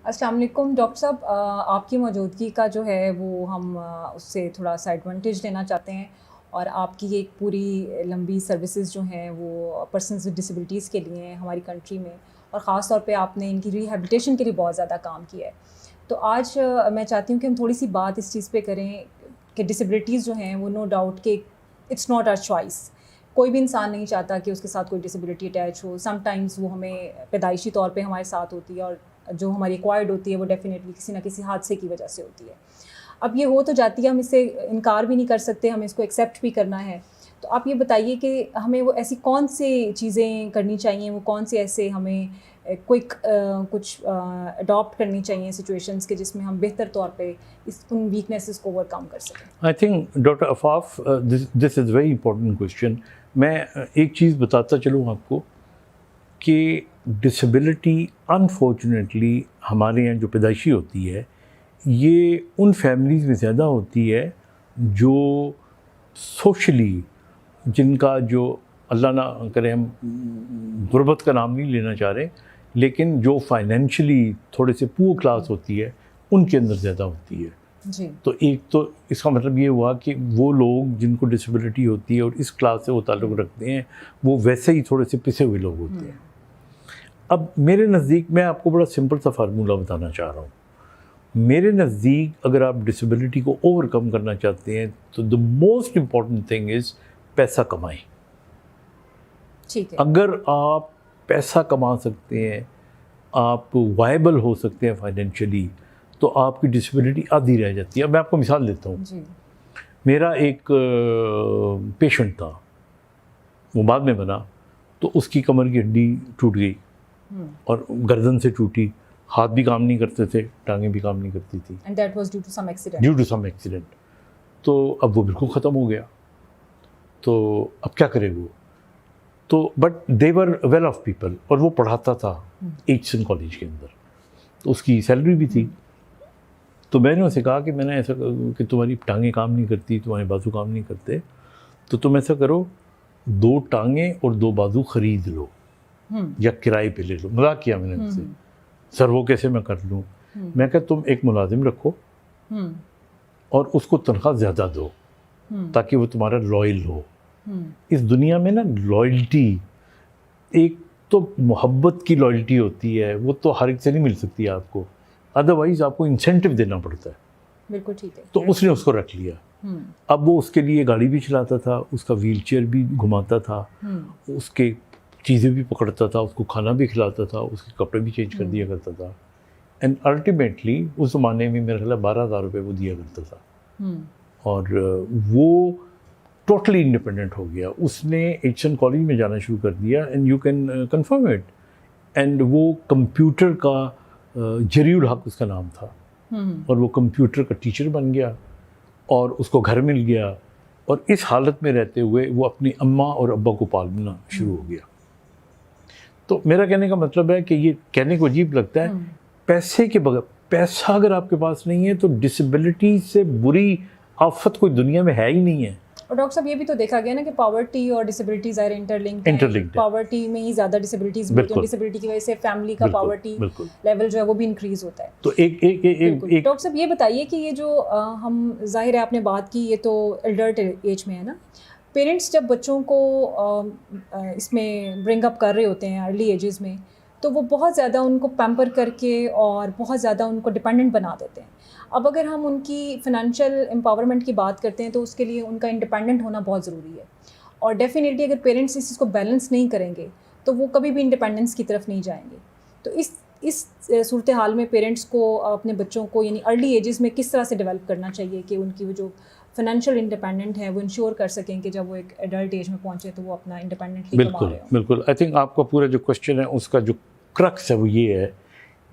السلام علیکم ڈاکٹر صاحب، آپ کی موجودگی کا جو ہے وہ ہم اس سے تھوڑا سا ایڈوانٹیج لینا چاہتے ہیں، اور آپ کی ایک پوری لمبی سروسز جو ہیں وہ پرسنز ود ڈسیبلٹیز کے لیے ہیں ہماری کنٹری میں، اور خاص طور پہ آپ نے ان کی ریہیبلیٹیشن کے لیے بہت زیادہ کام کیا ہے. تو آج میں چاہتی ہوں کہ ہم تھوڑی سی بات اس چیز پہ کریں کہ ڈسیبلٹیز جو ہیں وہ نو ڈاؤٹ کہ اٹس ناٹ آر چوائس. کوئی بھی انسان نہیں چاہتا کہ اس کے ساتھ کوئی ڈسیبلٹی اٹیچ ہو. سم ٹائمز وہ ہمیں پیدائشی طور پہ ہمارے ساتھ ہوتی ہے، اور جو ہماری ایکوائرڈ ہوتی ہے وہ ڈیفینیٹلی کسی نہ کسی حادثے کی وجہ سے ہوتی ہے. اب یہ ہو تو جاتی ہے، ہم اس سے انکار بھی نہیں کر سکتے، ہمیں اس کو ایکسیپٹ بھی کرنا ہے. تو آپ یہ بتائیے کہ ہمیں وہ ایسی کون سی چیزیں کرنی چاہیے، وہ کون سے ایسے ہمیں کوئک کچھ اڈاپٹ کرنی چاہیے سچویشنز کے جس میں ہم بہتر طور پہ ان ویکنیسز کو اوور کم کر سکیں. I think doctor Afaf this is very important question. میں ایک چیز بتاتا چلوں آپ کو کہ ڈسیبلٹی انفارچونیٹلی ہمارے یہاں جو پیدائشی ہوتی ہے یہ ان فیملیز میں زیادہ ہوتی ہے جو سوشلی، جن کا جو اللہ نہ کرے، ہم غربت کا نام نہیں لینا چاہ رہے، لیکن جو فائنینشلی تھوڑے سے پور کلاس ہوتی ہے ان کے اندر زیادہ ہوتی ہے. جی. تو ایک تو اس کا مطلب یہ ہوا کہ وہ لوگ جن کو ڈسیبلٹی ہوتی ہے اور اس کلاس سے وہ تعلق رکھتے ہیں وہ ویسے ہی تھوڑے سے پسے ہوئے لوگ ہوتے ہیں. اب میرے نزدیک میں آپ کو بڑا سمپل سا فارمولہ بتانا چاہ رہا ہوں. میرے نزدیک اگر آپ ڈسیبلٹی کو اوور کم کرنا چاہتے ہیں تو the most important thing is پیسہ کمائیں. ٹھیک ہے. اگر آپ پیسہ کما سکتے ہیں، آپ وائبل ہو سکتے ہیں فائنینشلی، تو آپ کی ڈسیبلٹی آدھی رہ جاتی ہے. اب میں آپ کو مثال دیتا ہوں. جی. میرا ایک پیشنٹ تھا، وہ بعد میں بنا، تو اس کی کمر کی ہڈی ٹوٹ گئی اور گردن سے ٹوٹی، ہاتھ بھی کام نہیں کرتے تھے، ٹانگیں بھی کام نہیں کرتی تھی. And that was due to some accident. Due to some accident. تو اب وہ بالکل ختم ہو گیا. تو اب کیا کرے وہ؟ تو but they were well off people, اور وہ پڑھاتا تھا ایچسن کالج کے اندر، تو اس کی سیلری بھی تھی. تو میں نے اسے کہا کہ میں نے ایسا کہ تمہاری ٹانگیں کام نہیں کرتی، تمہارے بازو کام نہیں کرتے، تو تم ایسا کرو 2 ٹانگیں اور 2 بازو خرید لو یا کرائے پہ لے لو. مذاق کیا میں نے ان سے. سر وہ کیسے میں کر لوں؟ میں کہا تم ایک ملازم رکھو اور اس کو تنخواہ زیادہ دو تاکہ وہ تمہارا لائل ہو. اس دنیا میں نا لائلٹی، ایک تو محبت کی لائلٹی ہوتی ہے، وہ تو ہر ایک سے نہیں مل سکتی آپ کو، ادروائز آپ کو انسینٹیو دینا پڑتا ہے. بالکل ٹھیک ہے. تو اس نے اس کو رکھ لیا. اب وہ اس کے لیے گاڑی بھی چلاتا تھا، اس کا ویل چیئر بھی گھماتا تھا، اس کے چیزیں بھی پکڑتا تھا، اس کو کھانا بھی کھلاتا تھا، اس کے کپڑے بھی چینج کر دیا کرتا تھا. اینڈ الٹیمیٹلی اس زمانے میں میرا خیال 12,000 روپے وہ دیا کرتا تھا. اور وہ ٹوٹلی انڈیپینڈنٹ ہو گیا. اس نے ایچسن کالج میں جانا شروع کر دیا، and you can confirm it. And وہ کمپیوٹر کا جری الحق اس کا نام تھا، اور وہ کمپیوٹر کا ٹیچر بن گیا، اور اس کو گھر مل گیا، اور اس حالت میں رہتے ہوئے وہ اپنی اماں اور ابا کو پالنا شروع ہو گیا. تو میرا کہنے کا مطلب ہے کہ یہ کہنے کو عجیب لگتا ہے، پیسے کے بغیر، پیسہ اگر آپ کے پاس نہیں ہے تو ڈسیبلٹی سے بری آفت کوئی دنیا میں ہے ہی نہیں ہے. اور ڈاکٹر صاحب یہ بھی تو دیکھا گیا نا کہ پاورٹی اور ڈسیبلٹیز آر انٹرلنکڈ. پاورٹی میں ہی زیادہ ڈسیبلٹیز ہوتی ہیں، ڈسیبلٹی کی وجہ سے فیملی کا پاورٹی لیول جو ہے وہ بھی انکریز ہوتا ہے. تو ایک ڈاکٹر صاحب یہ بتائیے کہ یہ جو ہم، ظاہر ہے آپ نے بات کی، یہ تو ایلڈرٹ ایج میں ہے نا، پیرنٹس جب بچوں کو اس میں برنگ اپ کر رہے ہوتے ہیں ارلی ایجز میں، تو وہ بہت زیادہ ان کو پیمپر کر کے اور بہت زیادہ ان کو ڈپینڈنٹ بنا دیتے ہیں. اب اگر ہم ان کی فائنینشیل امپاورمنٹ کی بات کرتے ہیں تو اس کے لیے ان کا انڈیپینڈنٹ ہونا بہت ضروری ہے. اور ڈیفینیٹلی اگر پیرنٹس اس چیز کو بیلنس نہیں کریں گے تو وہ کبھی بھی انڈیپینڈنس کی طرف نہیں جائیں گے. تو اس صورتحال میں پیرنٹس کو اپنے بچوں کو یعنی ارلی ایجز میں کس طرح سے ڈیولپ کرنا چاہیے کہ ان کی وہ جو فائنینشیل انڈیپینڈنٹ ہے وہ انشور کر سکیں کہ جب وہ ایک ایڈلٹ ایج میں پہنچے تو وہ اپنا انڈیپینڈنٹلی کما رہے ہوں. بالکل. آئی تھنک آپ کا پورا جو کوشچن ہے اس کا جو کرکس ہے وہ یہ ہے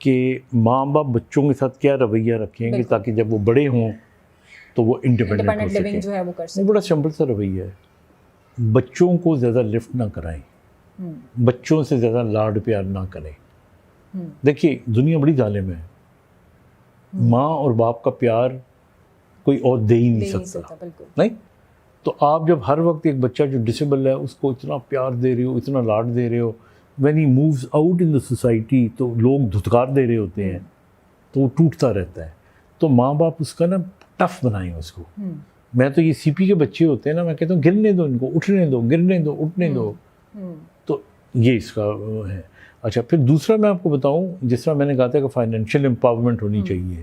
کہ ماں باپ بچوں کے ساتھ کیا رویہ رکھیں گے تاکہ جب وہ بڑے ہوں تو وہ انڈیپینڈنٹ ہو لیونگ جو ہے وہ کر سکیں. وہ بڑا سمپل سا رویہ ہے. بچوں کو زیادہ لفٹ نہ کرائیں، بچوں سے زیادہ لاڈ پیار نہ کریں. دیکھیے دنیا بڑی ظالم ہے، ماں اور باپ کا پیار کوئی اور دے ہی نہیں سکتا. نہیں تو آپ جب ہر وقت ایک بچہ جو ڈسیبل ہے اس کو اتنا پیار دے رہے ہو، اتنا لاڈ دے رہے ہو، when he moves out in the society تو لوگ دھتکار دے رہے ہوتے ہیں تو وہ ٹوٹتا رہتا ہے. تو ماں باپ اس کا نا ٹف بنائیں اس کو. میں تو یہ سی پی کے بچے ہوتے ہیں نا, میں کہتا ہوں گرنے دو ان کو, اٹھنے دو, گرنے دو, اٹھنے دو. تو یہ اس کا ہے. اچھا, پھر دوسرا میں آپ کو بتاؤں, جس طرح میں نے کہا تھا کہ فائنینشیل امپاورمنٹ ہونی چاہیے,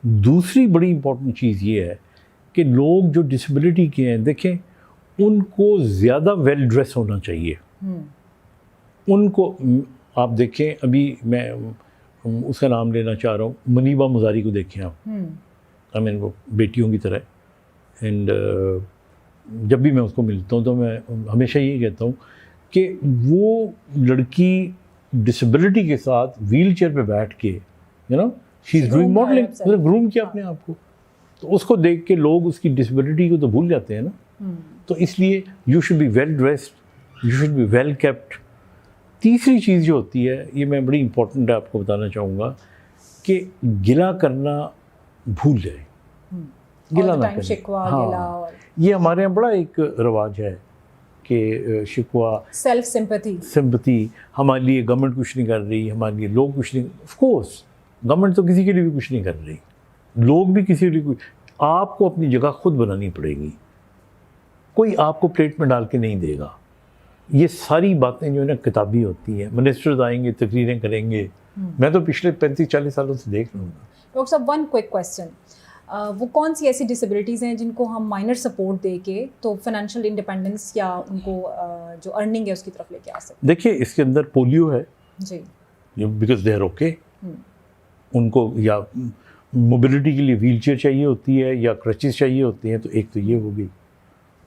دوسری بڑی امپورٹنٹ چیز یہ ہے کہ لوگ جو ڈسیبلٹی کے ہیں, دیکھیں ان کو زیادہ ویل ڈریس ہونا چاہیے. ان کو آپ دیکھیں, ابھی میں اس کا نام لینا چاہ رہا ہوں, منیبہ مزاری کو دیکھیں آپ, وہ بیٹیوں کی طرح. اینڈ جب بھی میں اس کو ملتا ہوں تو میں ہمیشہ یہ کہتا ہوں کہ وہ لڑکی ڈسیبلٹی کے ساتھ ویل چیئر پہ بیٹھ کے شی از ڈوئنگ ماڈلنگ, گروم کیا اپنے آپ کو. تو اس کو دیکھ کے لوگ اس کی ڈسیبلٹی کو تو بھول جاتے ہیں نا. تو اس لیے you should be well dressed, you should be well kept. تیسری چیز جو ہوتی ہے, یہ میں بڑی امپورٹنٹ آپ کو بتانا چاہوں گا, کہ گلہ کرنا بھول جائے, گلہ نہ کریں. ہاں, یہ ہمارے یہاں بڑا ایک رواج ہے کہ شکوہ, سیلف سمپتھی, ہمارے لیے گورنمنٹ کچھ نہیں کر رہی, ہمارے لیے لوگ کچھ نہیں. آف کورس گورنمنٹ تو کسی کے لیے بھی کچھ نہیں کر رہی, لوگ بھی کسی کے لیے کچھ. آپ کو اپنی جگہ خود بنانی پڑے گی, کوئی آپ کو پلیٹ میں ڈال کے نہیں دے گا. یہ ساری باتیں جو ہے نا کتابی ہوتی ہیں. منسٹرز آئیں گے, تقریریں کریں گے, میں تو پچھلے 35-40 سالوں سے دیکھ رہا ہوں. ڈاکٹر صاحب, ون کوئک کویسچن, وہ کون سی ایسی ڈسیبلٹیز ہیں جن کو ہم مائنر سپورٹ دے کے تو فائنینشیل انڈیپینڈنس یا ان کو جو ارننگ ہے اس کی طرف لے کے آ سکتے ہیں؟ دیکھیے, اس کے اندر پولیو ہے جی, بیکاز دے آر اوکے. ان کو یا موبلٹی کے لیے ویل چیئر چاہیے ہوتی ہے یا کرچز چاہیے ہوتے ہیں, تو ایک تو یہ ہوگی.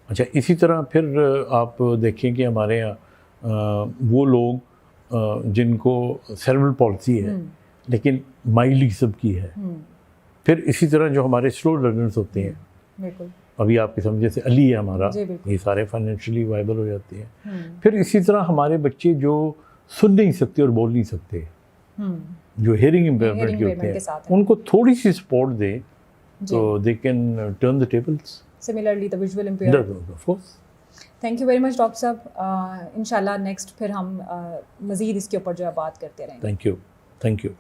اچھا, اسی طرح پھر آپ دیکھیں کہ ہمارے یہاں وہ لوگ جن کو سیریبرل پالسی ہے لیکن مائلڈ قسم کی ہے. پھر اسی طرح جو ہمارے سلو لرنرز ہوتے ہیں, بالکل ابھی آپ کے سمجھے سے علی ہے ہمارا, یہ سارے فائنینشلی وائبل ہو جاتے ہیں. پھر اسی طرح ہمارے بچے جو سن نہیں سکتے اور بول نہیں سکتے, جو ہیئرنگ امپیئرمنٹ کے ہوتے ہیں, ان کو تھوڑی سی سپورٹ دیں تو they can turn the tables. Similarly, the visual impaired. Of course. Thank you very much, Dr. صاحب. انشاءاللہ نیکسٹ پھر ہم مزید اس کے اوپر جو ہے بات کرتے رہیں گے. Thank you.